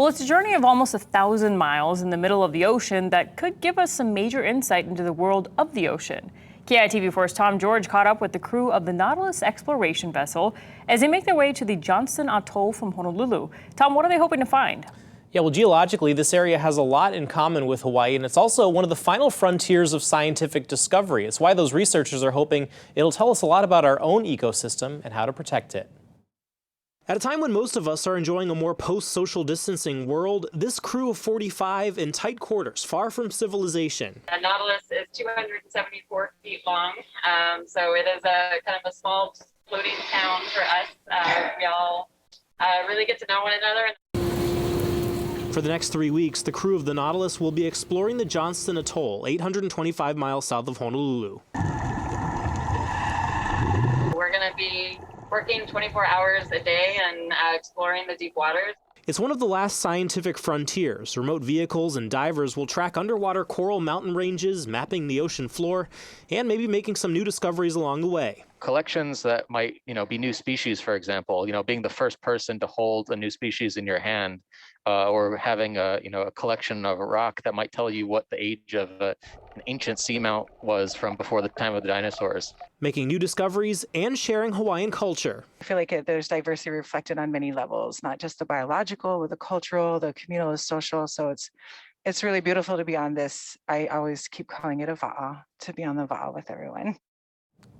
Well, it's a journey of almost 1,000 miles in the middle of the ocean that could give us some major insight into the world of the ocean. KITV4's Tom George caught up with the crew of the Nautilus exploration vessel as they make their way to the Johnston Atoll from Honolulu. Tom, what are they hoping to find? Yeah, well, geologically, this area has a lot in common with Hawaii, and it's also one of the final frontiers of scientific discovery. It's why those researchers are hoping it'll tell us a lot about our own ecosystem and how to protect it. At a time when most of us are enjoying a more post-social distancing world, this crew of 45 in tight quarters, far from civilization. The Nautilus is 274 feet long, so it is a kind of a small floating town for us. We all really get to know one another. For the next 3 weeks, the crew of the Nautilus will be exploring the Johnston Atoll, 825 miles south of Honolulu. We're going to be working 24 hours a day and exploring the deep waters. It's one of the last scientific frontiers. Remote vehicles and divers will track underwater coral mountain ranges, mapping the ocean floor, and maybe making some new discoveries along the way. Collections that might, be new species, for example, being the first person to hold a new species in your hand, or having a collection of a rock that might tell you what the age of an ancient seamount was from before the time of the dinosaurs. Making new discoveries and sharing Hawaiian culture. I feel like there's diversity reflected on many levels, not just the biological, with the cultural, the communal, the social. So it's really beautiful to be on this. I always keep calling it a va'a, to be on the va'a with everyone.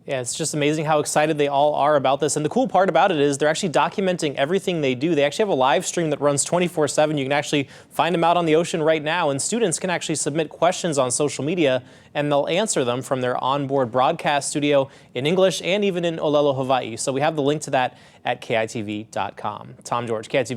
Yeah, it's just amazing how excited they all are about this. And the cool part about it is they're actually documenting everything they do. They actually have a live stream that runs 24/7. You can actually find them out on the ocean right now. And students can actually submit questions on social media, and they'll answer them from their onboard broadcast studio in English and even in Olelo, Hawaii. So we have the link to that at KITV.com. Tom George, KITV.